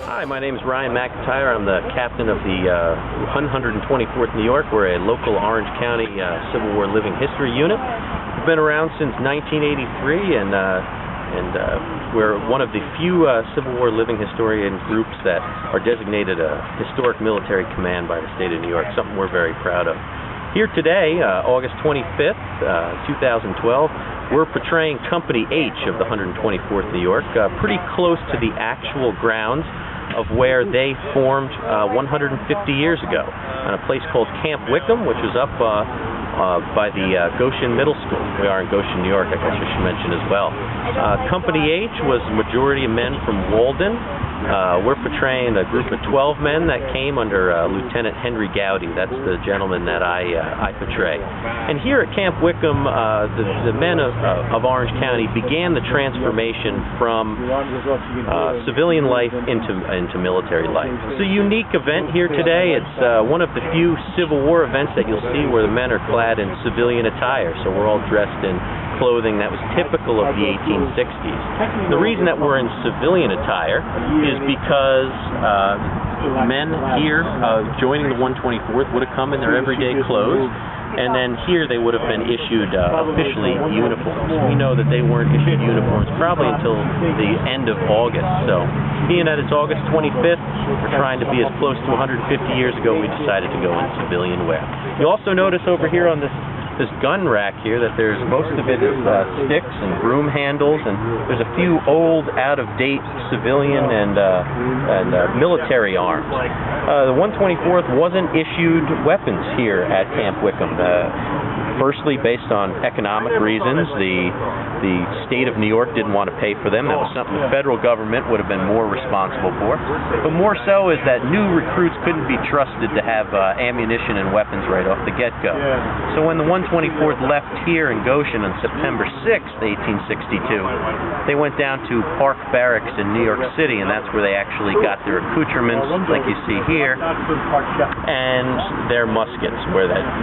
Hi, my name is Ryan McIntyre. I'm the captain of the 124th New York. We're a local Orange County Civil War living history unit. We've been around since 1983, and we're one of the few Civil War living historian groups that are designated a historic military command by the state of New York, something we're very proud of. Here today, August 25th, 2012, we're portraying Company H of the 124th New York, pretty close to the actual grounds of where they formed 150 years ago, on a place called Camp Wickham, which is up by the Goshen Middle School. We are in Goshen, New York, I guess I should mention as well. Company H was a majority of men from Walden. We're portraying a group of 12 men that came under Lieutenant Henry Gowdy. That's the gentleman that I portray. And here at Camp Wickham, the men of Orange County began the transformation from civilian life into military life. It's a unique event here today. It's one of the few Civil War events that you'll see where the men are clad in civilian attire. So we're all dressed in clothing that was typical of the 1860s. The reason that we're in civilian attire is because men here joining the 124th would have come in their everyday clothes, and then here they would have been issued officially uniforms. We know that they weren't issued uniforms probably until the end of August. So being that it's August 25th, we're trying to be as close to 150 years ago, we decided to go in civilian wear. You also notice over here on this gun rack here that there's most of it is sticks and broom handles, and there's a few old, out-of-date civilian and military arms. The 124th wasn't issued weapons here at Camp Wickham. Firstly, based on economic reasons, the state of New York didn't want to pay for them. That was something the federal government would have been more responsible for. But more so is that new recruits couldn't be trusted to have ammunition and weapons right off the get-go. So when the 124th left here in Goshen on September 6th, 1862, they went down to Park Barracks in New York City, and that's where they actually got their accoutrements, like you see here, and their muskets,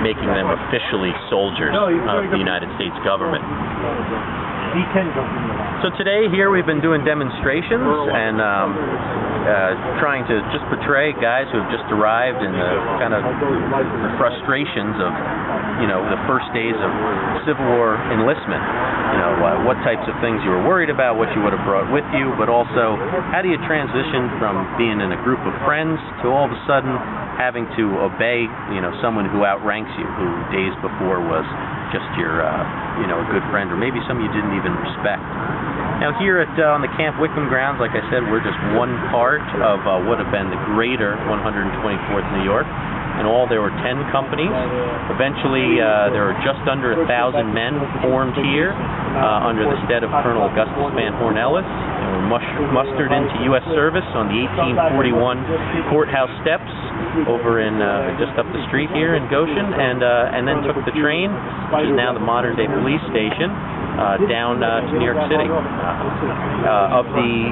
making them officially soldiers of the United States government. So today here we've been doing demonstrations and trying to just portray guys who have just arrived and the frustrations of the first days of Civil War enlistment. What types of things you were worried about, what you would have brought with you, but also how do you transition from being in a group of friends to all of a sudden having to obey someone who outranks you, who days before was just your a good friend, or maybe some you didn't even respect. Now here on the Camp Wickham grounds, like I said, we're just one part of what would have been the greater 124th New York. In all, there were 10 companies. Eventually, there were just under 1,000 men formed here under the stead of Colonel Augustus Van Horn Ellis, and were mustered into U.S. service on the 1841 courthouse steps over in just up the street here in Goshen, and then took the train, which is now the modern-day police station, down to New York City.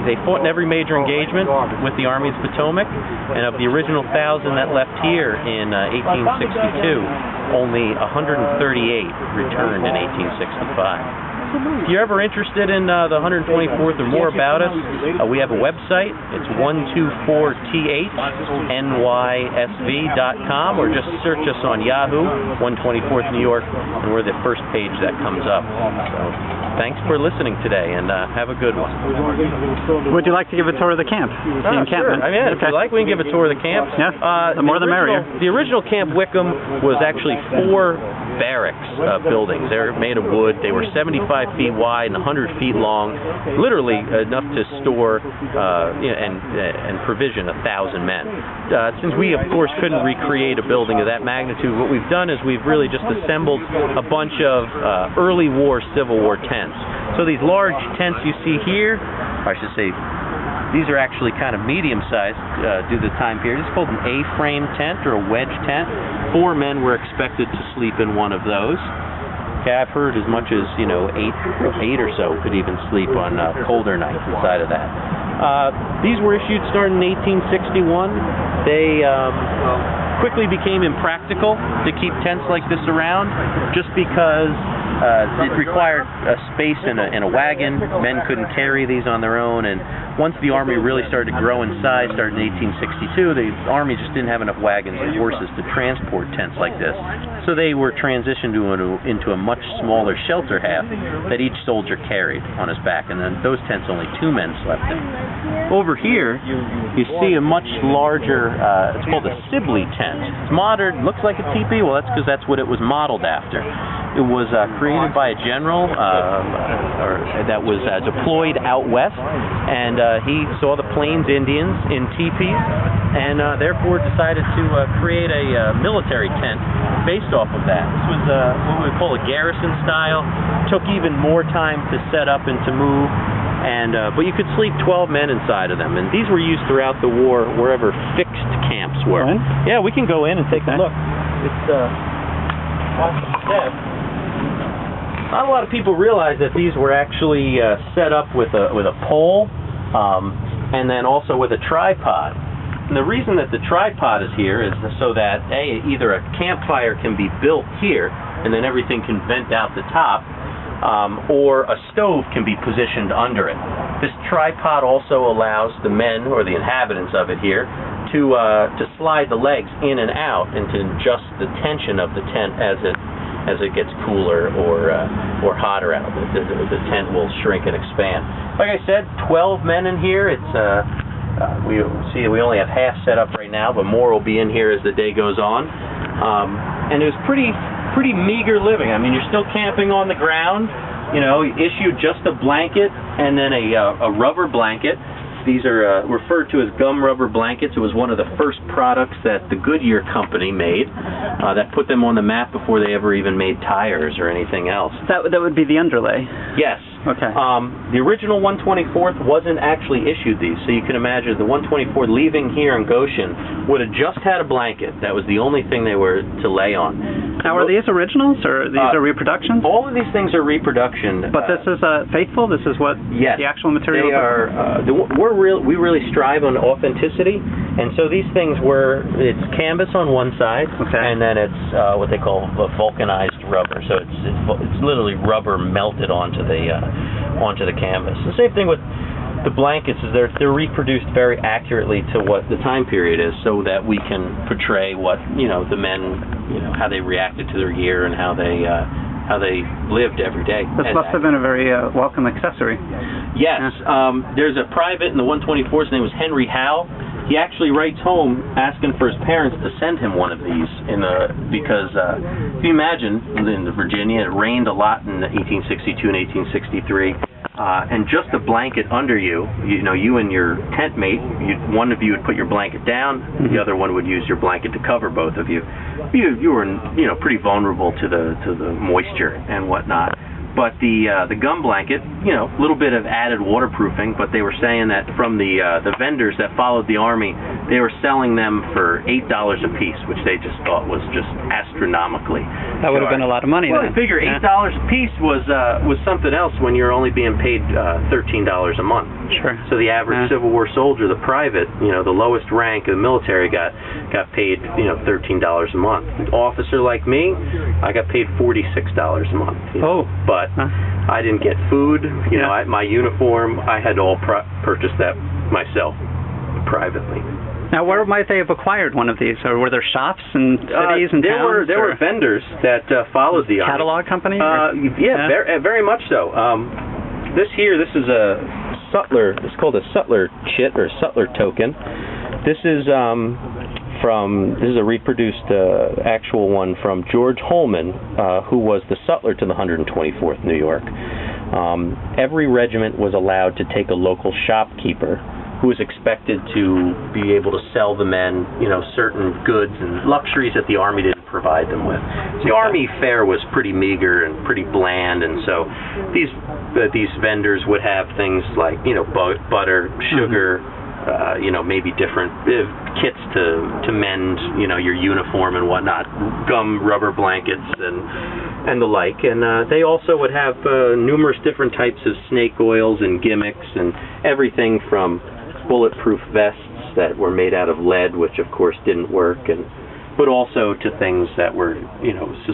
They fought in every major engagement with the Army of the Potomac, and of the original 1,000 that left here in 1862, only 138 returned in 1865. If you're ever interested in the 124th or more about us, we have a website. It's 124thNYSV.com, or just search us on Yahoo, 124th New York, and we're the first page that comes up. So thanks for listening today, and have a good one. Would you like to give a tour of the camp? Sure. If you like, we can give a tour of the camp. Yeah, the more the merrier. The original Camp Wickham was actually 4 barracks buildings. They're made of wood. They were 75 feet wide and 100 feet long, literally enough to store and provision 1,000 men. Since we, of course, couldn't recreate a building of that magnitude, what we've done is we've really just assembled a bunch of early war Civil War tents. So these large tents you see here, I should say, these are actually kind of medium-sized due to the time period. It's called an A-frame tent or a wedge tent. 4 men were expected to sleep in one of those. Okay, I've heard as much as 8 or so could even sleep on colder nights inside of that. These were issued starting in 1861. They quickly became impractical to keep tents like this around, just because it required a space in a wagon. Men couldn't carry these on their own, and once the Army really started to grow in size, started in 1862, the Army just didn't have enough wagons and horses to transport tents like this. So they were transitioned into a much smaller shelter half that each soldier carried on his back, and then those tents only 2 men slept in. Over here, you see a much larger, it's called a Sibley tent. It's modern, looks like a teepee. Well, that's because that's what it was modeled after. It was created by a general that was deployed out west, and he saw the Plains Indians in teepees, and therefore decided to create a military tent based off of that. This was what we would call a garrison style. Took even more time to set up and to move, and but you could sleep 12 men inside of them, and these were used throughout the war wherever fixed camps were. Yeah, we can go in and take a look. It's not a lot of people realize that these were actually set up with a pole, and then also with a tripod. And the reason that the tripod is here is so that either a campfire can be built here, and then everything can vent out the top, or a stove can be positioned under it. This tripod also allows the men or the inhabitants of it here to slide the legs in and out and to adjust the tension of the tent as it gets cooler or hotter out. The tent will shrink and expand. Like I said, 12 men in here. It's we only have half set up right now, but more will be in here as the day goes on. And it was pretty meager living. I mean, you're still camping on the ground. You know, you issue just a blanket and then a rubber blanket. These are referred to as gum rubber blankets. It was one of the first products that the Goodyear company made that put them on the map before they ever even made tires or anything else. That would be the underlay? Yes. Okay. The original 124th wasn't actually issued these, so you can imagine the 124th leaving here in Goshen would have just had a blanket. That was the only thing they were to lay on. Now, are these originals, or these are reproductions? All of these things are reproduction. But this is faithful? This is what yes, the actual material they are. We really strive on authenticity, and so these things it's canvas on one side, and then it's what they call vulcanized rubber. So it's literally rubber melted onto the canvas. The same thing with the blankets is they're reproduced very accurately to what the time period is, so that we can portray what the men, how they reacted to their gear and how they lived every day. This must have been a very welcome accessory. Yes. There's a private in the 124th. His name was Henry Howe. He actually writes home asking for his parents to send him one of these because if you imagine in Virginia it rained a lot in 1862 and 1863. And just a blanket under you and your tent mate, one of you would put your blanket down, the other one would use your blanket to cover both of you. You were pretty vulnerable to the moisture and whatnot. But the gum blanket, a little bit of added waterproofing, but they were saying that from the vendors that followed the Army, they were selling them for $8 a piece, which they just thought was just astronomically. That would have been a lot of money. Well, I figure $8 a piece was something else when you're only being paid $13 a month. Sure. So the average Civil War soldier, the private, the lowest rank of the military, got paid $13 a month. An officer like me, I got paid $46 a month. But I didn't get food. My uniform, I had to all purchase that myself privately. Now, where might they have acquired one of these? Or were there shops in cities and towns? There were vendors that followed the Army. Catalog companies? Very much so. This is a sutler. It's called a sutler chit or sutler token. This is a reproduced actual one from George Holman, who was the sutler to the 124th New York. Every regiment was allowed to take a local shopkeeper who was expected to be able to sell the men, certain goods and luxuries that the Army didn't provide them with. The Army fare was pretty meager and pretty bland, and so these vendors would have things like, butter, sugar, maybe different kits to mend, your uniform and whatnot, gum, rubber blankets, and the like. And they also would have numerous different types of snake oils and gimmicks and everything from bulletproof vests that were made out of lead, which of course didn't work, and but also to things that were,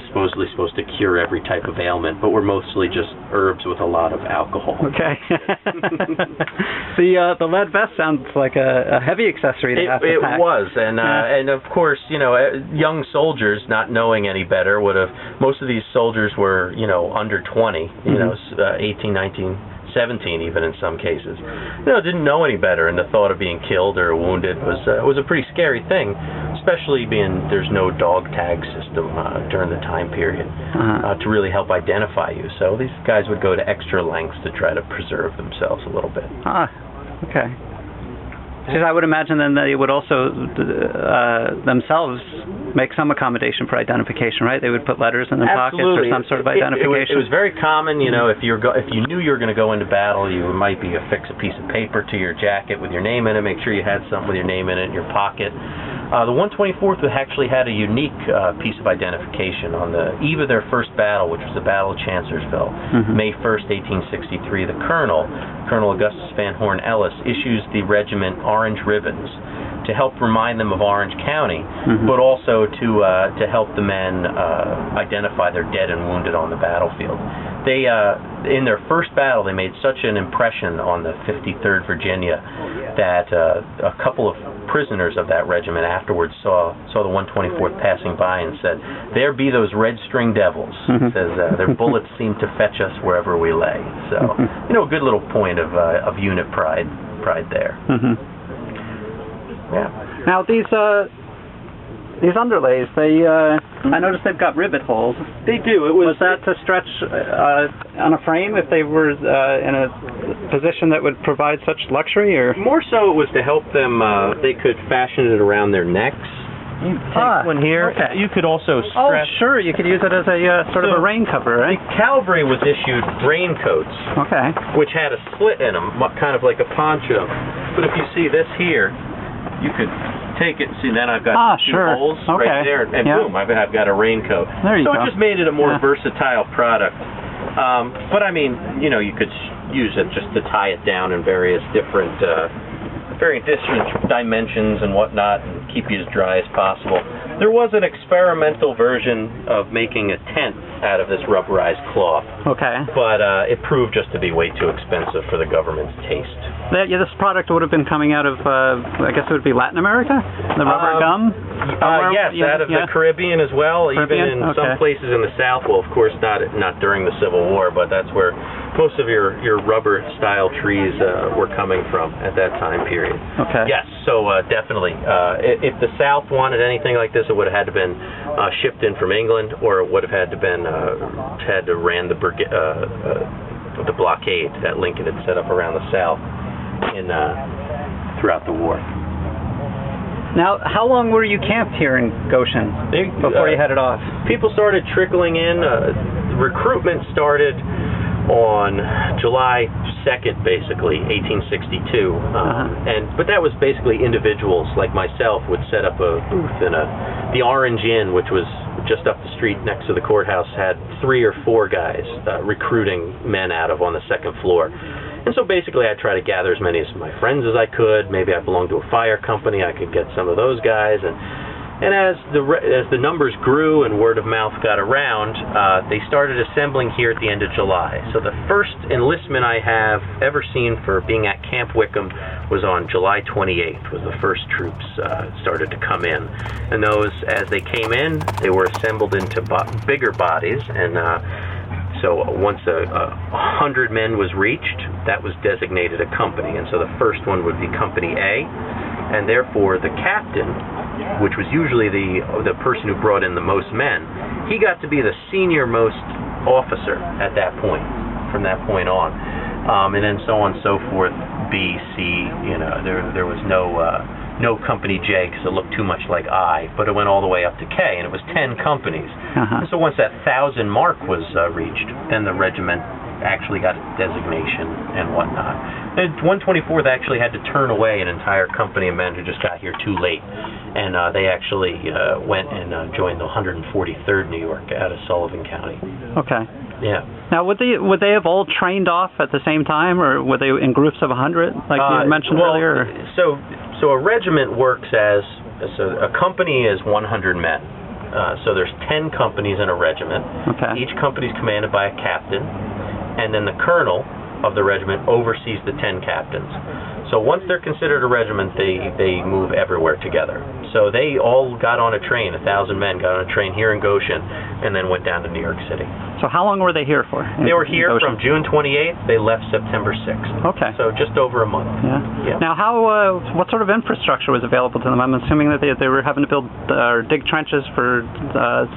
supposedly supposed to cure every type of ailment, but were mostly just herbs with a lot of alcohol. Okay. The lead vest sounds like a heavy accessory to have to pack. It was, and of course, young soldiers, not knowing any better, most of these soldiers were, under 20, 18, 19, 17 even in some cases. Didn't know any better, and the thought of being killed or wounded was a pretty scary thing, especially being there's no dog tag system during the time period to really help identify you. So these guys would go to extra lengths to try to preserve themselves a little bit. Okay. Because I would imagine then they would also themselves make some accommodation for identification, right? They would put letters in their pockets or some sort of identification. It was very common, if you knew you were going to go into battle, you might affix a piece of paper to your jacket with your name in it. Make sure you had something with your name in it in your pocket. The 124th actually had a unique piece of identification on the eve of their first battle, which was the Battle of Chancellorsville, May 1st, 1863. The Colonel Augustus Van Horn Ellis, issues the regiment orange ribbons to help remind them of Orange County, but also to help the men identify their dead and wounded on the battlefield. They, in their first battle, they made such an impression on the 53rd Virginia that a couple of prisoners of that regiment afterwards saw the 124th passing by and said, "There be those red string devils." It says their bullets seem to fetch us wherever we lay. So, a good little point of unit pride there. Yeah. Now these underlays, I noticed they've got rivet holes. They do. Was that to stretch on a frame if they were in a position that would provide such luxury, or more so it was to help them? They could fashion it around their necks. You take one here. Okay. You could also stretch. Oh, sure. You could use it as a sort of a rain cover, right? The cavalry was issued raincoats, which had a slit in them, kind of like a poncho. But if you see this here, you could take it. See, then I've got two holes right there, and boom, I've got a raincoat. There you go. So it just made it a more versatile product. But I mean, you could use it just to tie it down in various different dimensions and whatnot, and keep you as dry as possible. There was an experimental version of making a tent out of this rubberized cloth. Okay. But it proved just to be way too expensive for the government's taste. This product would have been coming out of, I guess it would be Latin America? The rubber gum? Yes, out of the Caribbean as well, even in some places in the South. Well, of course, not during the Civil War, but that's where most of your rubber-style trees were coming from at that time period. Okay. Yes, so definitely. If the South wanted anything like this, it would have had to been shipped in from England, or it would have had to ran the blockade that Lincoln had set up around the South throughout the war. Now, how long were you camped here in Goshen before you headed off? People started trickling in. Recruitment started on July 2nd, basically, 1862. But that was basically individuals like myself would set up a booth in the Orange Inn, which was just up the street next to the courthouse, had 3 or 4 guys recruiting men out of on the second floor. And so basically I'd try to gather as many of my friends as I could. Maybe I belonged to a fire company. I could get some of those guys. And as the numbers grew and word of mouth got around, they started assembling here at the end of July. So the first enlistment I have ever seen for being at Camp Wickham was on July 28th, was the first troops started to come in. And those, as they came in, they were assembled into bigger bodies. And so once 100 men was reached, that was designated a company. And so the first one would be Company A. And therefore the captain, which was usually the person who brought in the most men, he got to be the senior most officer at that point, from that point on. And then so on and so forth, B, C, there was no Company J because it looked too much like I, but it went all the way up to K, and it was 10 companies. And so once that 1,000 mark was reached, then the regiment actually got its designation and whatnot. The 124th actually had to turn away an entire company of men who just got here too late, and they actually went and joined the 143rd New York out of Sullivan County. Okay. Yeah. Now, would they have all trained off at the same time, or were they in groups of 100, like you mentioned earlier? So a regiment works as So a company is 100 men. So there's 10 companies in a regiment. Okay. Each company is commanded by a captain, and then the colonel of the regiment oversees the 10 captains. So once they're considered a regiment, they move everywhere together. So they all got on a train, 1,000 men got on a train here in Goshen, and then went down to New York City. So how long were they here for? They were here from June 28th. They left September 6th. Okay. So just over a month. Yeah. Now, what sort of infrastructure was available to them? I'm assuming that they were having to build or dig trenches for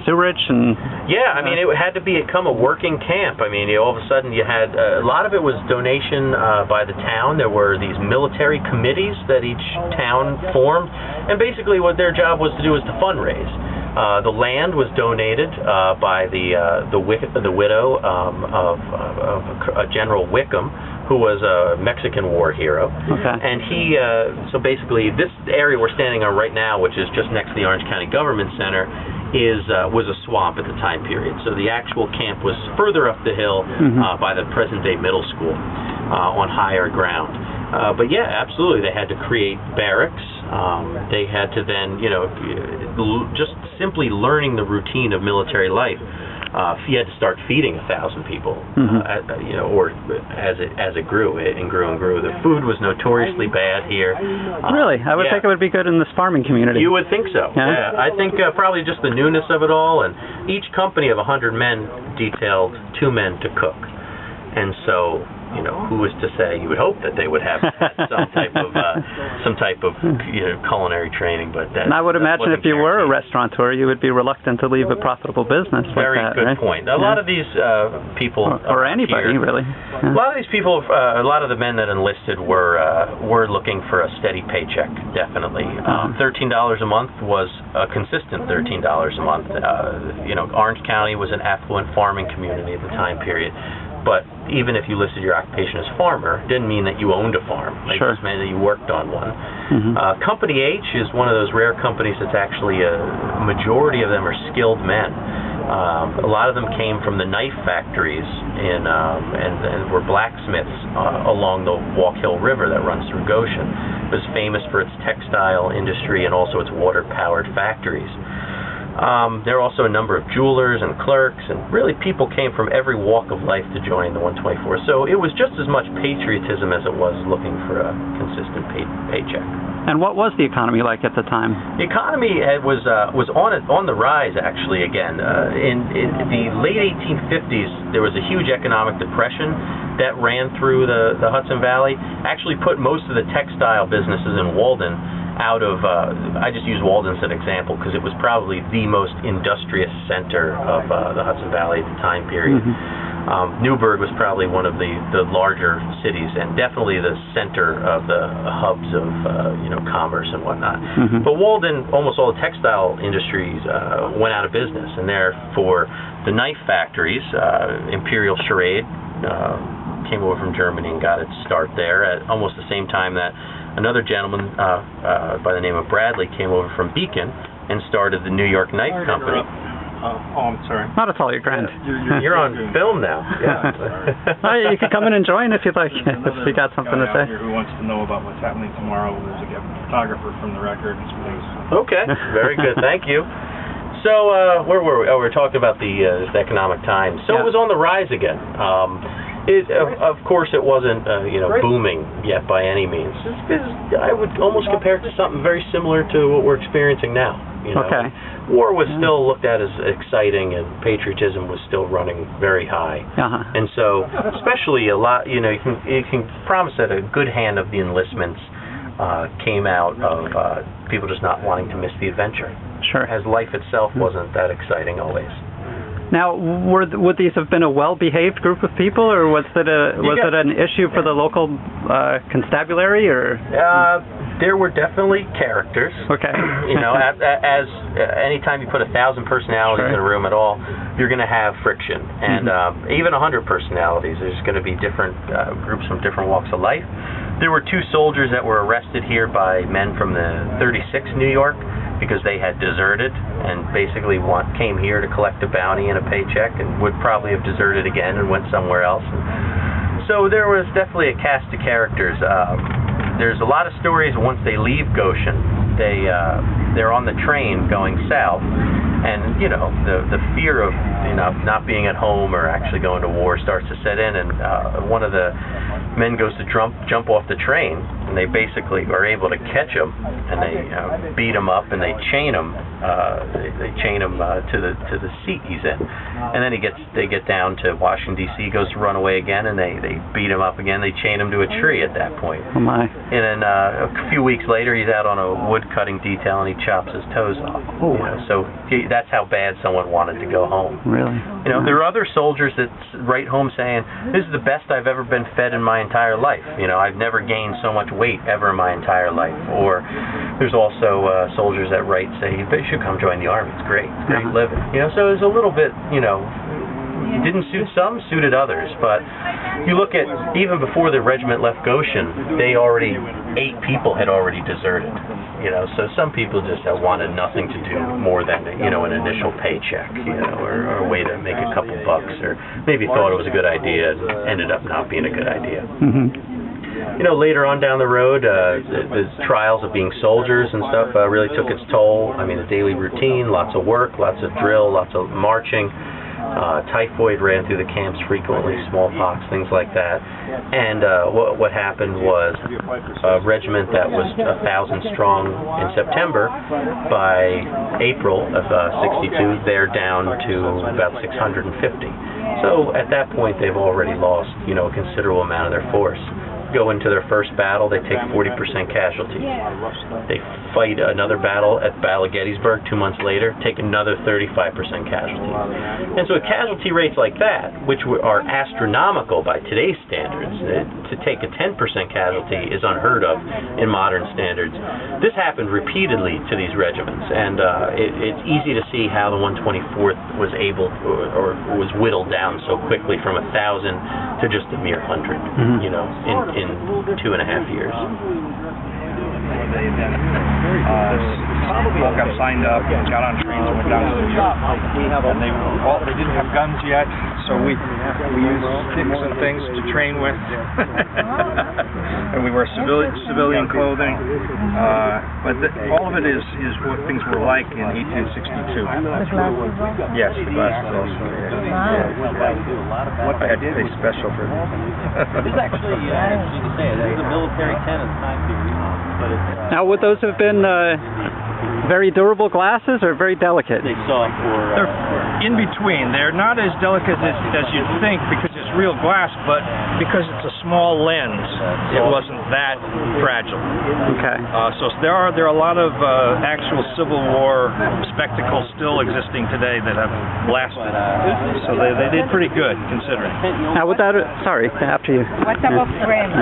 sewerage and. Yeah, I mean, it had to become a working camp. I mean, all of a sudden you had a lot of it was donation by the town. There were these military committees that each town formed, and basically what their job was to do was to fundraise. The land was donated by the widow of General Wickham, who was a Mexican War hero. Okay. And he, so basically, this area we're standing on right now, which is just next to the Orange County Government Center, was a swamp at the time period. So the actual camp was further up the hill by the present-day middle school on higher ground. But yeah, absolutely, they had to create barracks. They had to then, just simply learning the routine of military life. You had to start feeding 1,000 people, or as it grew, and grew and grew. The food was notoriously bad here. Really? I would think it would be good in this farming community. You would think so. Yeah. I think probably just the newness of it all, and each company of 100 men detailed 2 men to cook. And so, who was to say? You would hope that they would have some type of culinary training, but and I would imagine if you were a restaurateur, you would be reluctant to leave a profitable business. Very like that, good right? point. A lot of these people, or anybody here, really. A lot of these people, a lot of the men that enlisted were looking for a steady paycheck. Definitely, $13 a month was a consistent $13 a month. Orange County was an affluent farming community at the time period. But even if you listed your occupation as farmer, it didn't mean that you owned a farm. It just meant that you worked on one. Company H is one of those rare companies that's actually a majority of them are skilled men. A lot of them came from the knife factories and were blacksmiths along the Walk Hill River that runs through Goshen. It was famous for its textile industry and also its water-powered factories. There are also a number of jewelers and clerks, and really people came from every walk of life to join the 124th. So it was just as much patriotism as it was looking for a consistent paycheck. And what was the economy like at the time? The economy was on the rise, actually, again. In the late 1850s, there was a huge economic depression that ran through the Hudson Valley, actually put most of the textile businesses in Walden out of, I just use Walden as an example because it was probably the most industrious center of the Hudson Valley at the time period. Newburgh was probably one of the larger cities and definitely the center of the hubs of commerce and whatnot. But Walden, almost all the textile industries went out of business, and therefore the knife factories, Imperial Charade, came over from Germany and got its start there at almost the same time that another gentleman by the name of Bradley came over from Beacon and started the New York Knife Company. I'm sorry. Not at all, you're grand. You're on film now. Yeah. You can come in and join if you'd like, if you got something to say. Who wants to know about what's happening tomorrow? There's a photographer from the Record and some things. Okay, very good. Thank you. So where were we? Oh, we were talking about the economic times. So it was on the rise again. Of course, it wasn't booming yet by any means. I would almost compare it to something very similar to what we're experiencing now. Okay. War was still looked at as exciting, and patriotism was still running very high. And so, especially a lot, you can promise that a good hand of the enlistments came out of people just not wanting to miss the adventure. Sure. As life itself wasn't that exciting always. Now, would these have been a well-behaved group of people, or was it an issue for the local constabulary, or? There were definitely characters. Okay. As anytime you put 1,000 personalities in a room at all, you're going to have friction, and even 100 personalities. There's going to be different groups from different walks of life. There were 2 soldiers that were arrested here by men from the 36th New York, because they had deserted and basically came here to collect a bounty and a paycheck, and would probably have deserted again and went somewhere else. So there was definitely a cast of characters. There's a lot of stories once they leave Goshen they're on the train going south, and the fear of not being at home or actually going to war starts to set in, and one of the men goes to jump off the train, and they basically are able to catch him, and they beat him up, and they chain him. They chain him to the seat he's in, and then they get down to Washington D.C. He goes to run away again, and they beat him up again. They chain him to a tree at that point. Oh my! And then a few weeks later, he's out on a wood cutting detail, and he chops his toes off. Oh. So that's how bad someone wanted to go home. Really? There are other soldiers that write home saying, "This is the best I've ever been fed in my entire life. I've never gained so much weight ever in my entire life." Or there's also soldiers that write say, "They should come join the Army. It's great. It's great living." So it's a little bit, didn't suit some, suited others. But you look at, even before the regiment left Goshen, 8 people had already deserted. So some people just wanted nothing to do more than, an initial paycheck, or a way to make a couple bucks, or maybe thought it was a good idea and ended up not being a good idea. Mm-hmm. Later on down the road, the trials of being soldiers and stuff really took its toll. I mean, the daily routine, lots of work, lots of drill, lots of marching. Typhoid ran through the camps frequently, smallpox, things like that. And what happened was a regiment that was 1,000 strong in September, by April of '62, they're down to about 650. So at that point, they've already lost, a considerable amount of their force. Go into their first battle, they take 40% casualties. They fight another battle at Battle of Gettysburg 2 months later, take another 35% casualties. And so at casualty rates like that, which are astronomical by today's standards, to take a 10% casualty is unheard of in modern standards. This happened repeatedly to these regiments, and it's easy to see how the 124th was able, or was whittled down so quickly from 1,000 to just a mere 100, in 2.5 years. They then all got signed up, got on trains, and went down to New York. And they didn't have guns yet, so we used sticks and things to train with. And we wear civilian clothing. But all of it is what things were like in 1862. Yes, the glasses also. I had to pay special for them. There's actually, interesting to say, there's a military tennis time period. Now, would those have been very durable glasses or very delicate? They saw They're in between. They're not as delicate as you'd think because it's real glass, but because it's a small lens, it wasn't that fragile. Okay. So there are a lot of actual Civil War spectacles still existing today that have lasted. So they did pretty good considering. Now, would that? Sorry, after you. What about frames?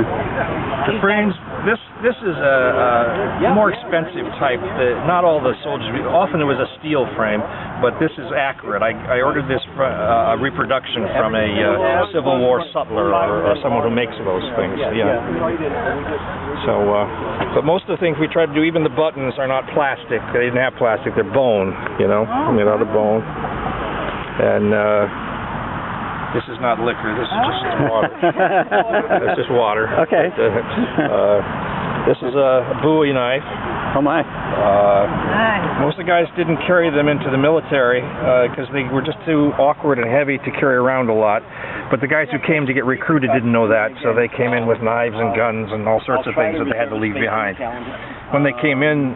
The frames. This is a more expensive type. Not all the soldiers. Often it was a steel frame, but this is accurate. I ordered this a reproduction from a Civil War sutler or someone who makes those things. Yeah. So, but most of the things we try to do, even the buttons, are not plastic. They didn't have plastic. They're bone. Made out of bone. And this is not liquor. This is just water. That's just water. Okay. This is a Bowie knife. Oh my. Most of the guys didn't carry them into the military because they were just too awkward and heavy to carry around a lot. But the guys who came to get recruited didn't know that, so they came in with knives and guns and all sorts of things that they had to leave behind. When they came in,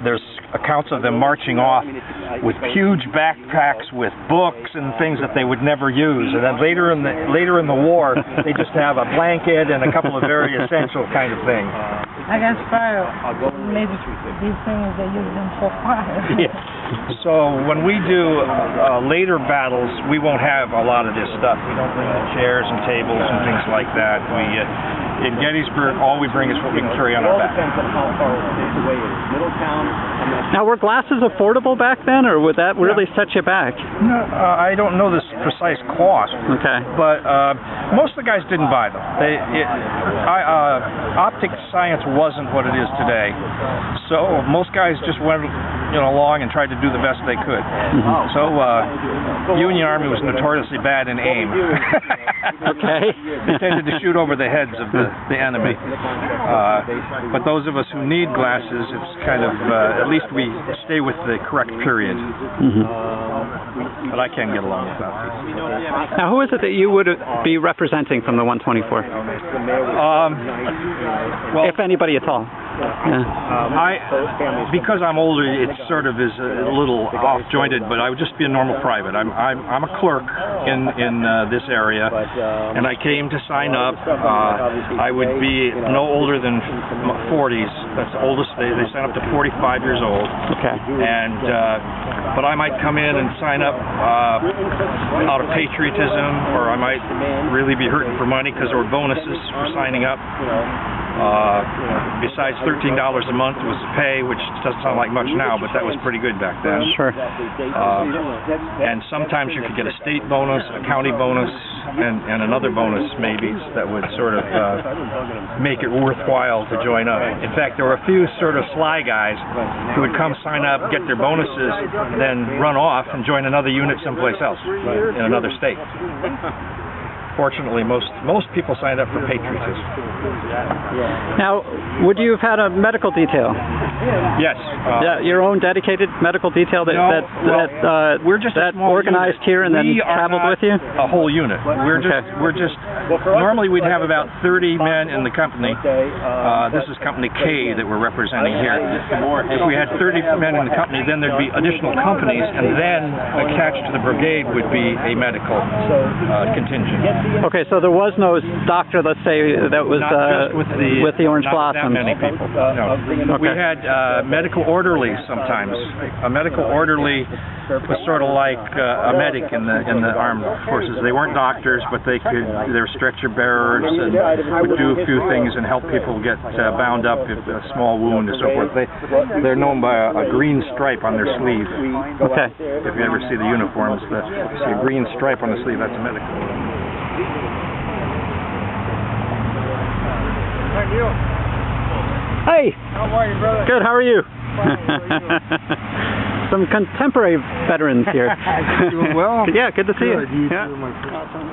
there's accounts of them marching off with huge backpacks with books and things that they would never use. And then later in the war, they just have a blanket and a couple of very essential kind of things. I guess fire. Maybe these things they use them for fire. Yeah. So when we do later battles, we won't have a lot of this stuff. We don't bring the chairs and tables and things like that. In Gettysburg, all we bring is what we can carry on our back. Now, were glasses affordable back then, or would that really set you back? No, I don't know the precise cost. Okay. But most of the guys didn't buy them. Optic science wasn't what it is today. So most guys just went along and tried to do the best they could. So Union Army was notoriously bad in aim. Okay. They tended to shoot over the heads of the enemy. But those of us who need glasses, it's kind of, at least we stay with the correct period. But I can get along without these. Now, who is it that you would be representing from the 124th? Well, if anybody at all. Because I'm older, it sort of is a little off-jointed, but I would just be a normal private. I'm a clerk in this area, and I came to sign up. I would be no older than 40s. That's the oldest. They sign up to 45 years old. Okay. And but I might come in and sign up out of patriotism, or I might really be hurting for money because there were bonuses for signing up. Besides $13 a month was the pay, which doesn't sound like much now, but that was pretty good back then. Sure. And sometimes you could get a state bonus, a county bonus, and another bonus maybe that would sort of make it worthwhile to join up. In fact, there were a few sort of sly guys who would come sign up, get their bonuses, then run off and join another unit someplace else in another state. Fortunately, most people signed up for patriotism. Now, would you have had a medical detail? Yes. Your own dedicated medical detail that we're just that organized unit. here and then traveled with you? A whole unit. We're just normally we'd have about 30 men in the company. This is Company K that we're representing here. If we had 30 men in the company, then there'd be additional companies, and then attached to the brigade would be a medical contingent. Okay, so there was no doctor, let's say, that was with the Orange Blossoms. Not that many people. No. Okay. We had medical orderlies sometimes. A medical orderly was sort of like a medic in the armed forces. They weren't doctors, but they were stretcher bearers and would do a few things and help people get bound up if a small wound and so forth. They're known by a green stripe on their sleeve. Okay. If you ever see the uniforms, you see a green stripe on the sleeve. That's a medical. Hey! How are you, brother? Good, how are you? Some contemporary veterans here. Doing well? Yeah, good to see you. You Yeah. too, my friend.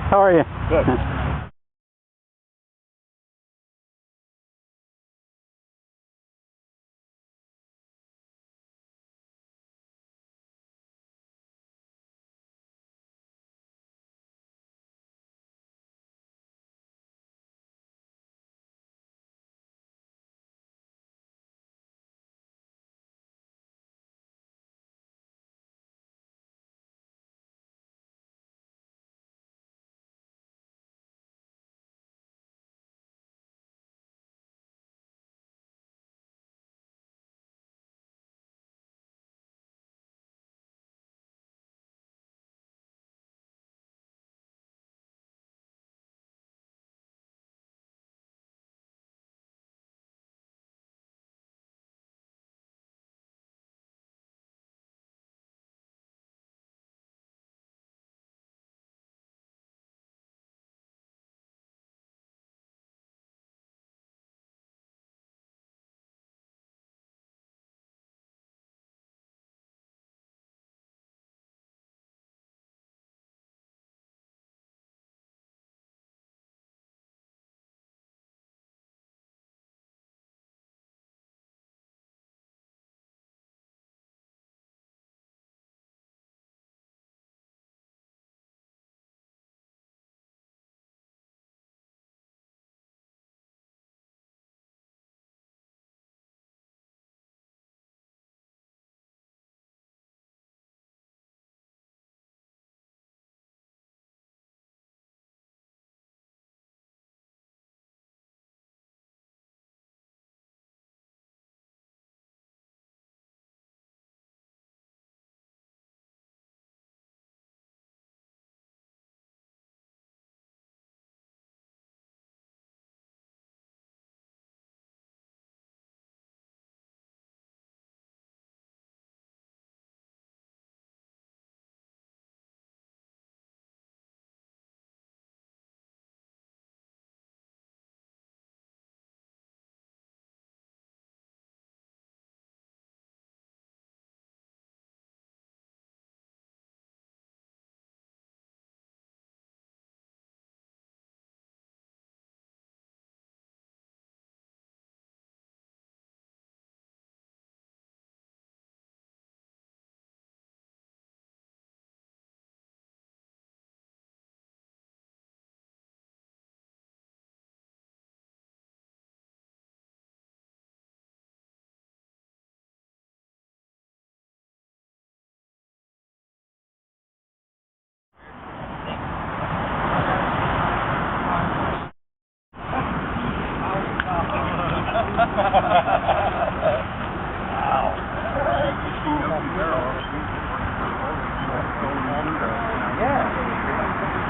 How are you? Good.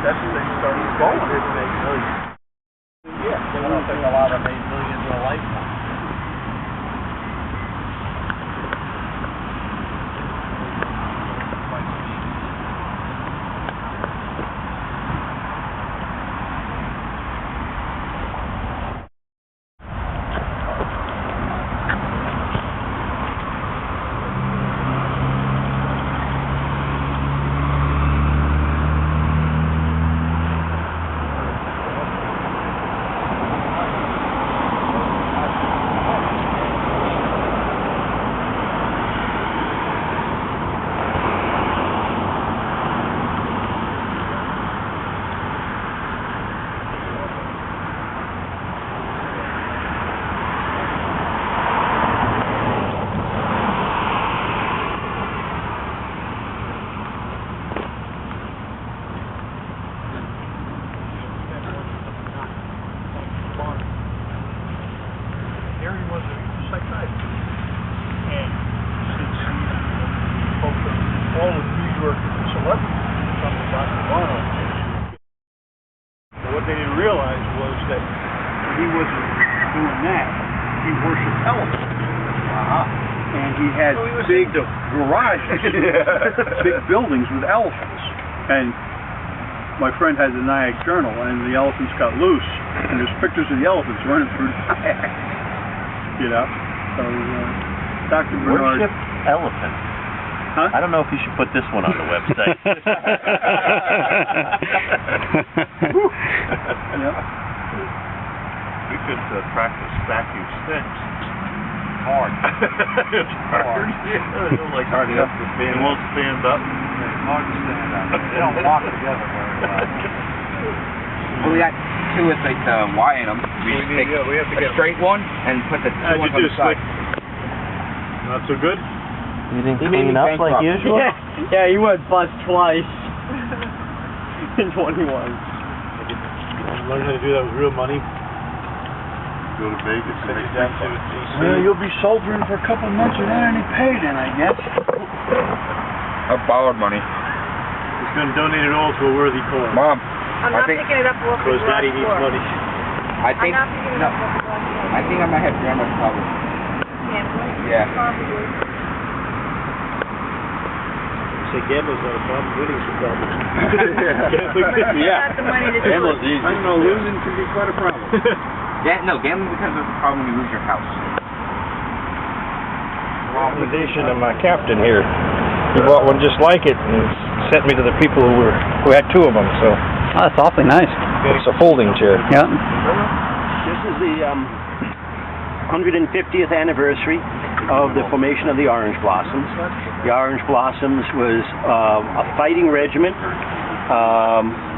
That's when they started going. They make millions. Yeah, they don't think a lot of $8 million in a lifetime. Erie was a psychiatrist. And since he spoke to all of New York celebrities from about MacDonald, what they didn't realize was that when he wasn't doing that, he worshipped elephants. And he had big garages, big buildings with elephants. And my friend had the Nyack Journal, and the elephants got loose, and there's pictures of the elephants running through Nyack. You know, so Dr. Bernard. Worship elephants. Huh? I don't know if you should put this one on the website. We could practice stacking sticks. Hard. It's hard. Yeah, like hard enough to stand. It won't stand up. It's hard to stand up. They don't walk together very well. Well, we got two with like the Y in them. We have to get a straight one and put the two ones on the side. Not so good? You didn't clean up like usual? Yeah, he went bust twice in 21. Learn how to do that with real money. Go to Vegas and make that to DC. Well, you'll be soldiering for a couple months without any pay then, I guess. I borrowed money. He's going to donate it all to a worthy cause. Mom, I'm not picking it up for Because Daddy needs money. I think I'm not picking it up for I think I might have grandma's covered. Yeah. Say gambling's not a problem, winning's a problem. Yeah. Got the money to do it. easy. I don't know, losing can be quite a problem. No, gambling becomes a problem when you lose your house. Recommendation of my captain here. He bought one just like it and sent me to the people who had two of them. So Oh, that's awfully nice. it's a folding chair. Yeah. This is the 150th anniversary of the formation of the Orange Blossoms. The Orange Blossoms was a fighting regiment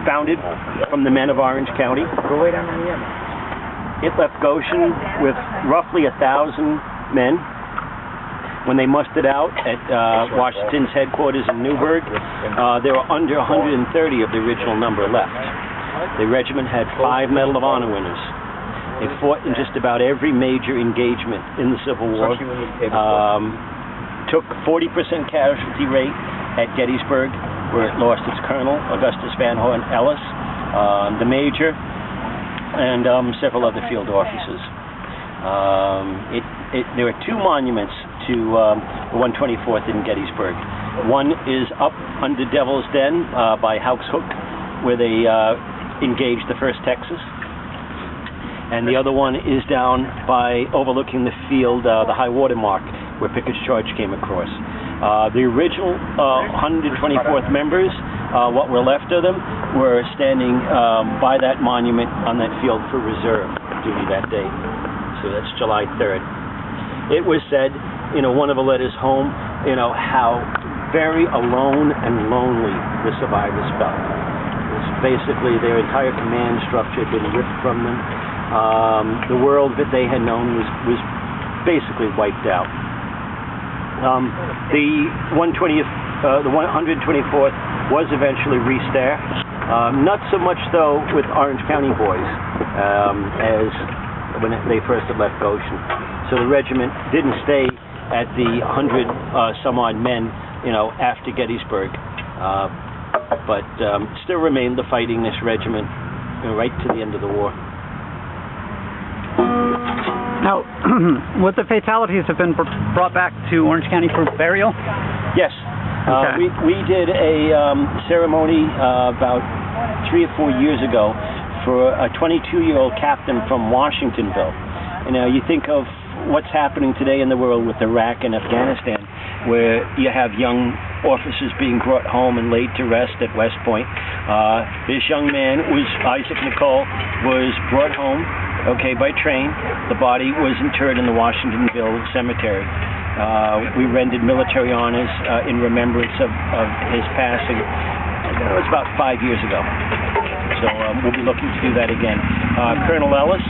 founded from the men of Orange County. Go way down on the end. It left Goshen with roughly 1,000 men. When they mustered out at Washington's headquarters in Newburgh, there were under 130 of the original number left. The regiment had 5 Medal of Honor winners. They fought in just about every major engagement in the Civil War. Took 40% casualty rate at Gettysburg, where it lost its colonel, Augustus Van Horn Ellis, the major, and several other field officers. There are 2 monuments to the 124th in Gettysburg. One is up under Devil's Den by Houck's Hook, where they engaged the 1st Texas. And the other one is down by overlooking the field, the high water mark, where Pickett's Charge came across. The original 124th members, what were left of them, were standing by that monument on that field for reserve duty that day. So that's July 3rd. It was said, one of the letters home, how very alone and lonely the survivors felt. It was basically their entire command structure had been ripped from them. The world that they had known was basically wiped out. The 124th was eventually restaffed, not so much though with Orange County boys as when they first had left Goshen. So the regiment didn't stay at the 100 some odd men, after Gettysburg, but still remained the fightingest regiment right to the end of the war. Now, would the fatalities have been brought back to Orange County for burial? Yes. Okay. We did a ceremony about 3 or 4 years ago for a 22-year-old captain from Washingtonville. You think of what's happening today in the world with Iraq and Afghanistan, where you have young officers being brought home and laid to rest at West Point. This young man Isaac Nicole, was brought home, by train. The body was interred in the Washingtonville Cemetery. We rendered military honors in remembrance of his passing. It was about 5 years ago. So we'll be looking to do that again. Colonel Ellis,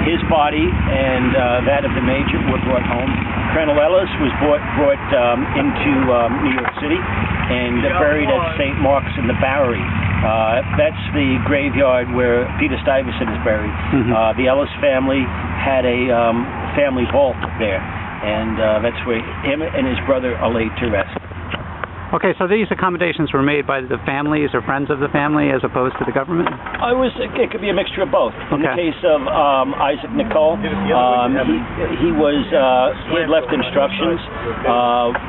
his body and that of the major were brought home. Colonel Ellis was brought into New York City and buried at St. Mark's in the Bowery. That's the graveyard where Peter Stuyvesant is buried. The Ellis family had a family vault there, and that's where him and his brother are laid to rest. Okay, so these accommodations were made by the families or friends of the family as opposed to the government? It could be a mixture of both. In the case of Isaac Nicole, he had left instructions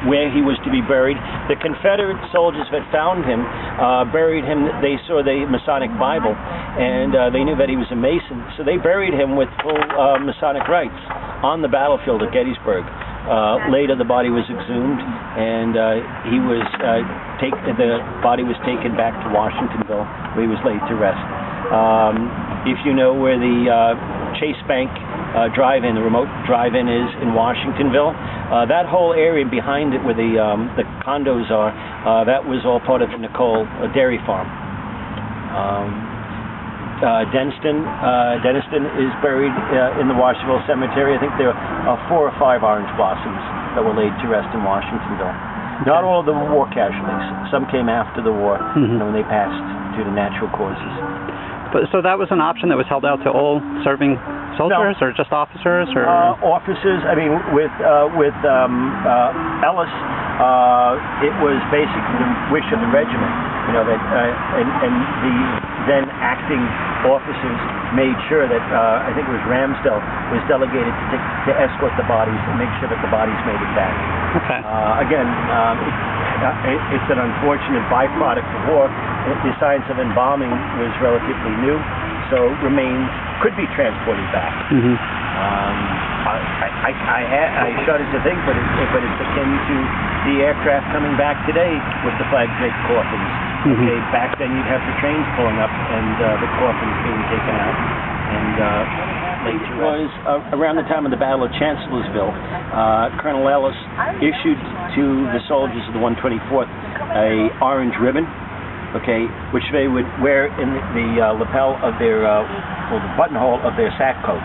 where he was to be buried. The Confederate soldiers that found him buried him. They saw the Masonic Bible, and they knew that he was a Mason, so they buried him with full Masonic rites on the battlefield at Gettysburg. later, the body was exhumed, and the body was taken back to Washingtonville, where he was laid to rest. If you know where the Chase Bank drive-in, the remote drive-in is in Washingtonville, that whole area behind it where the condos are, that was all part of the Nicole dairy farm. Denniston is buried in the Washingtonville Cemetery. I think there are 4 or 5 orange blossoms that were laid to rest in Washingtonville. Not all of them were war casualties. Some came after the war, when they passed due to natural causes. But, so that was an option that was held out to all serving soldiers, or just officers, or officers? I mean, with Ellis, it was basically the wish of the regiment. You know that, and the then acting officers made sure that I think it was Ramsdell was delegated to escort the bodies and make sure that the bodies made it back. Okay. Again, it's an unfortunate byproduct of war. The science of embalming was relatively new, so remains could be transported back. I shudder to think, but it's akin to the aircraft coming back today with the flag draped coffins. Okay, back then you'd have the trains pulling up and the coffins being taken out. And it was around the time of the Battle of Chancellorsville. Colonel Ellis issued to the soldiers of the 124th a orange ribbon, okay, which they would wear in the lapel of their, the buttonhole of their sack coat.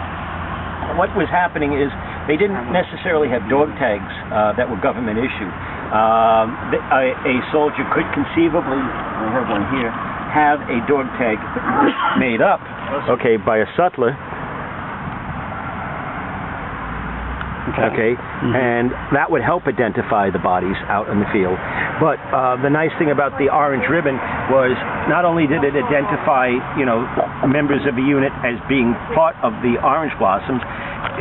What was happening is they didn't necessarily have dog tags that were government issued. A soldier could conceivably, I have one here, have a dog tag made up, okay, by a sutler. Okay, and that would help identify the bodies out in the field. But the nice thing about the orange ribbon was not only did it identify, members of the unit as being part of the orange blossoms,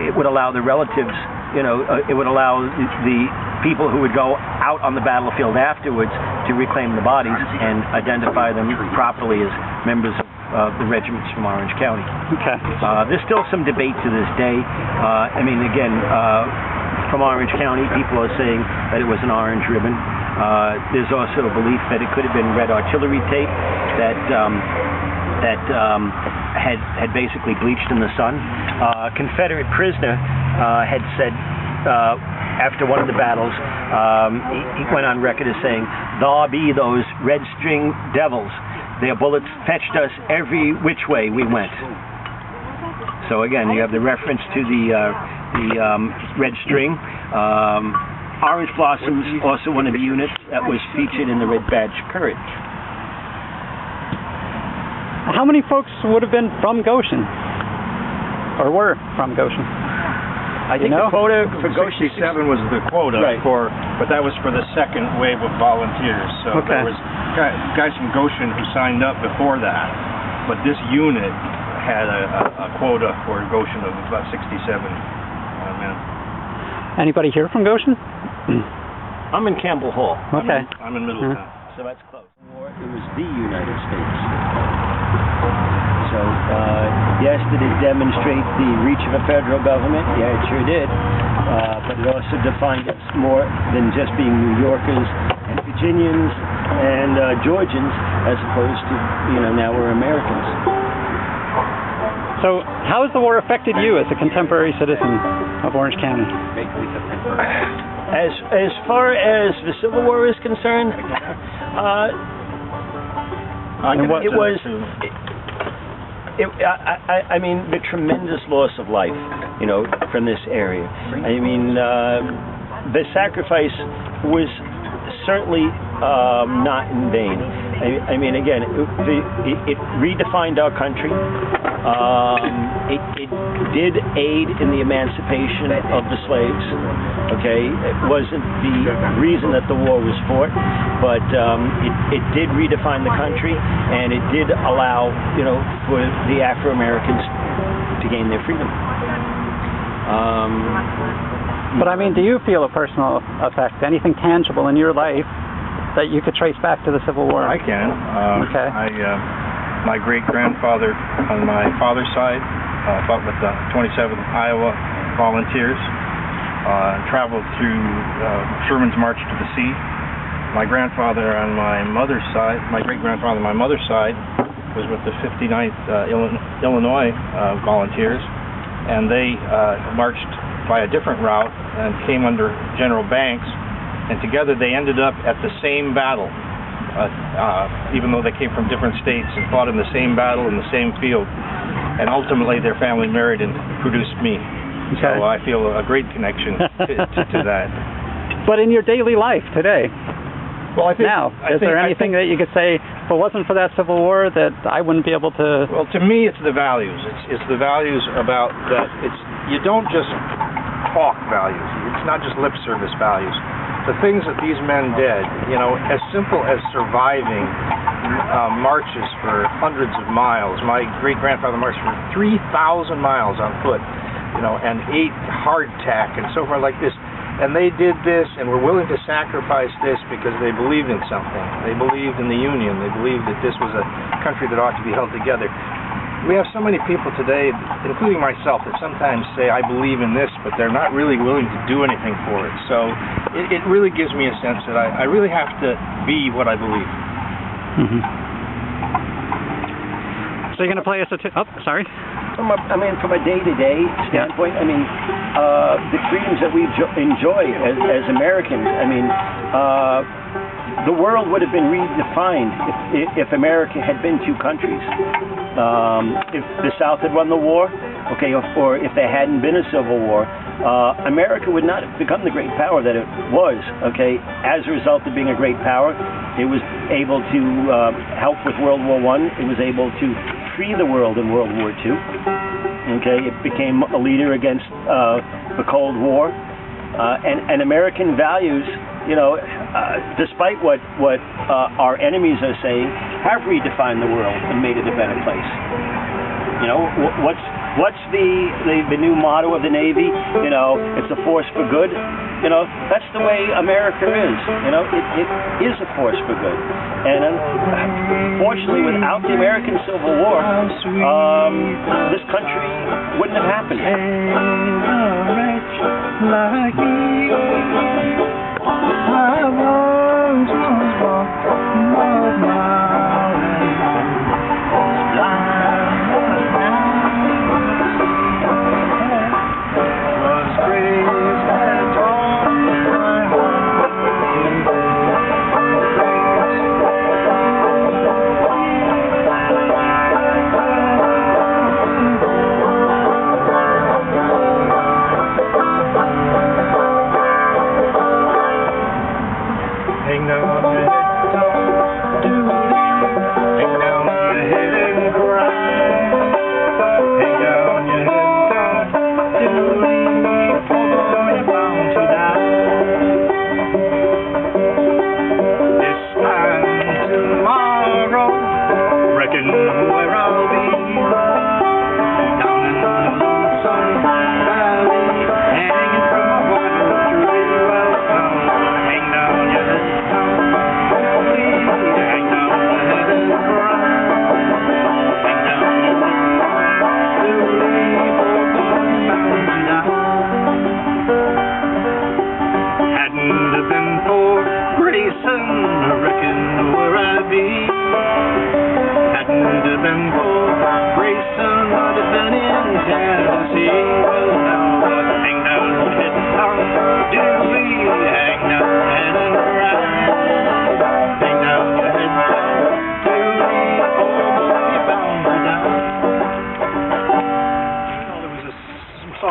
it would allow the relatives, it would allow the people who would go out on the battlefield afterwards to reclaim the bodies and identify them properly as members of the regiments from Orange County. Okay. There's still some debate to this day. From Orange County, people are saying that it was an orange ribbon. There's also a belief that it could have been red artillery tape that had basically bleached in the sun. A Confederate prisoner had said after one of the battles, he went on record as saying, "Thaw be those red string devils. Their bullets fetched us every which way we went." So again, you have the reference to the red string. Orange blossoms, also one of the units that was featured in the Red Badge Courage. How many folks would have been from Goshen, or were from Goshen? I think the quota for Goshen 67 was the quota, but that was for the second wave of volunteers. So there was guys from Goshen who signed up before that, but this unit had a quota for Goshen of about 67 men. Anybody here from Goshen? I'm in Campbell Hall. Okay. I'm in Middletown. So that's close. It was the United States. So, yes, did it demonstrate the reach of a federal government? Yeah, it sure did. But it also defined us more than just being New Yorkers and Virginians and Georgians, as opposed to, now we're Americans. So, how has the war affected you as a contemporary citizen of Orange County? As far as the Civil War is concerned, the tremendous loss of life, from this area. The sacrifice was certainly not in vain. Again, it redefined our country. It did aid in the emancipation of the slaves. Okay, it wasn't the reason that the war was fought, but it did redefine the country, and it did allow, for the Afro-Americans to gain their freedom. But do you feel a personal effect, anything tangible in your life that you could trace back to the Civil War? I can. Okay. My great-grandfather on my father's side fought with the 27th Iowa Volunteers, traveled through Sherman's March to the Sea. My grandfather on my mother's side, my great-grandfather on my mother's side, was with the 59th Illinois Volunteers, and they marched by a different route and came under General Banks, and together they ended up at the same battle, even though they came from different states and fought in the same battle in the same field, and ultimately their family married and produced me. Okay. So I feel a great connection to that. But in your daily life today, well, I think, is there anything that you could say, if it wasn't for that Civil War, that I wouldn't be able to... Well, to me, it's the values. It's the values about that. You don't just talk values. It's not just lip service values. The things that these men did, as simple as surviving marches for hundreds of miles. My great-grandfather marched for 3,000 miles on foot, and ate hardtack and so forth like this. And they did this and were willing to sacrifice this because they believed in something. They believed in the Union. They believed that this was a country that ought to be held together. We have so many people today, including myself, that sometimes say, I believe in this, but they're not really willing to do anything for it. So it really gives me a sense that I really have to be what I believe. Mm-hmm. So you're going to play us a... sorry. From a day-to-day standpoint, the freedoms that we enjoy as Americans, the world would have been redefined if America had been two countries. If the South had won the war, or if there hadn't been a Civil War, America would not have become the great power that it was. As a result of being a great power, it was able to help with World War I. It was able to free the world in World War II. It became a leader against the Cold War, and American values, despite what our enemies are saying, have redefined the world and made it a better place. What's the new motto of the Navy? It's a force for good. That's the way America is. It is a force for good. And unfortunately, without the American Civil War, this country wouldn't have happened. Like me, I was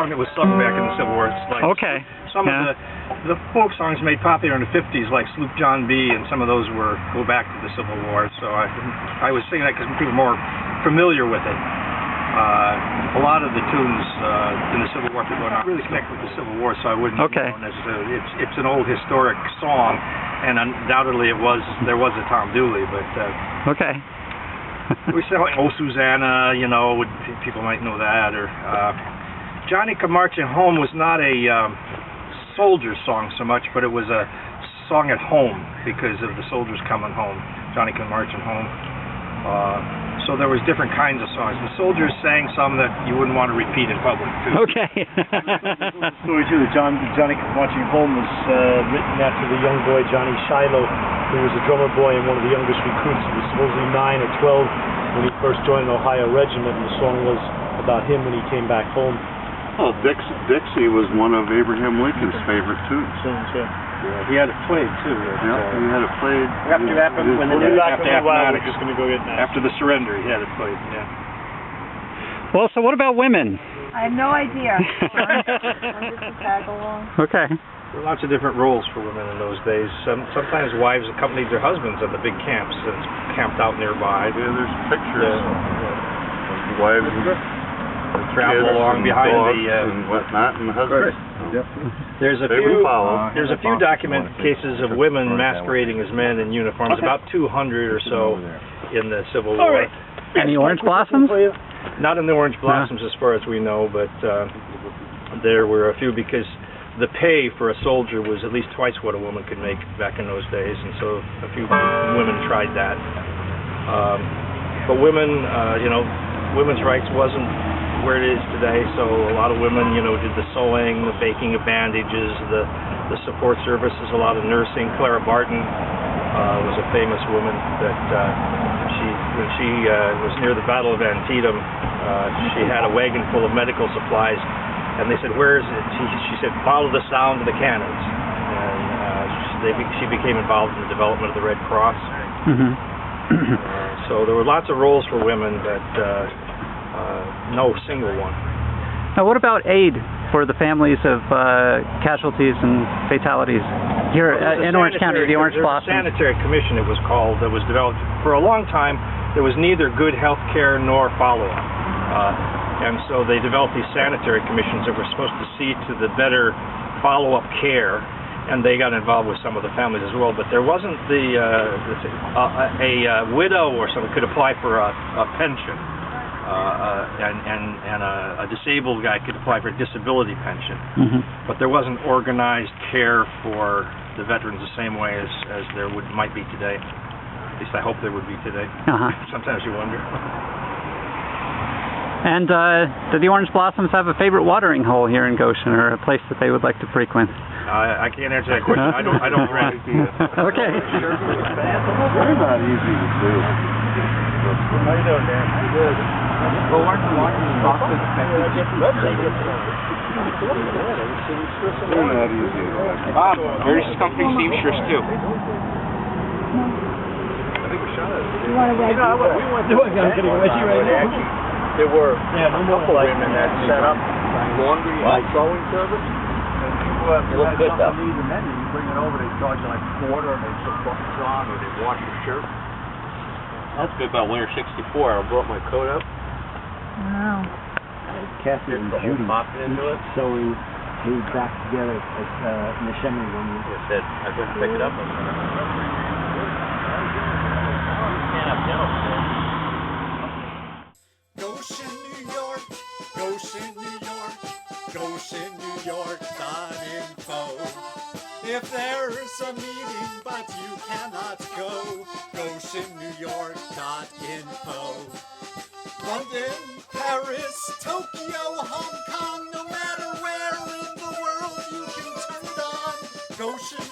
That was sung back in the Civil War. It's like some of the folk songs made popular in the 50s, like Sloop John B, and some of those go back to the Civil War. So I was singing that because people are more familiar with it. A lot of the tunes in the Civil War people are not really connected with the Civil War, so I wouldn't know necessarily. It's an old historic song, and undoubtedly there was a Tom Dooley, but we say like "Oh Susanna," people might know that, or Johnny Come Marching Home was not a soldier's song so much, but it was a song at home because of the soldiers coming home. Johnny Come Marching Home. So there was different kinds of songs. The soldiers sang some that you wouldn't want to repeat in public, too. Okay. Story too that Johnny Marching Home was written after the young boy Johnny Shiloh, who was a drummer boy and one of the youngest recruits. He was supposedly 9 or 12 when he first joined the Ohio Regiment, and the song was about him when he came back home. Oh, Dixie was one of Abraham Lincoln's favorite tunes. He had it played too. Yeah, he had it played. After the surrender, he had it played. Yeah. Well, so what about women? I have no idea. I'm just a tag along. Okay. There were lots of different roles for women in those days. Sometimes wives accompanied their husbands at the big camps and camped out nearby. Yeah, there's pictures. Wives travel along behind and whatnot, and husbands. There's a few documented cases of women masquerading as men in uniforms, about 200 or so in the Civil War. Any orange blossoms? Not in the orange blossoms as far as we know, but there were a few because the pay for a soldier was at least twice what a woman could make back in those days, and so a few women tried that. But women, women's rights wasn't where it is today, so a lot of women, did the sewing, the baking of bandages, the support services, a lot of nursing. Clara Barton was a famous woman that when she was near the Battle of Antietam, she had a wagon full of medical supplies, and they said, "Where is it?" She said, "Follow the sound of the cannons." And she became involved in the development of the Red Cross. So there were lots of roles for women, but no single one. Now, what about aid for the families of casualties and fatalities here in Orange County, the Orange Blossoms? Sanitary Commission, it was called, that was developed. For a long time, there was neither good health care nor follow-up. And so they developed these sanitary commissions that were supposed to see to the better follow-up care, and they got involved with some of the families as well. But there wasn't a widow or someone could apply for a pension. And a disabled guy could apply for a disability pension. But there wasn't organized care for the veterans the same way as there might be today. At least I hope there would be today. Sometimes you wonder. And do the Orange Blossoms have a favorite watering hole here in Goshen, or a place that they would like to frequent? I can't answer that question. I don't rent. Okay. Very not easy to do. How you doing, Dan? Good. Well, aren't the watering boxes Very not easy. Bob, there's company seamstress too. You want to write we went to I'm getting ready right now. There were a couple women that set up laundry and sewing service. You look good though. You bring it over, they charge you like a quarter, and they put buttons on, or they wash your shirt. That's good about Winter '64. I brought my coat up. Wow. Kathy and Judy sewing glued back together in the assembly room. I said I couldn't pick it up. Goshen, New York, Goshen, New York, goshennewyork.info. If there's a meeting but you cannot go, goshennewyork.info. London, Paris, Tokyo, Hong Kong, no matter where in the world you can turn it on, Goshen.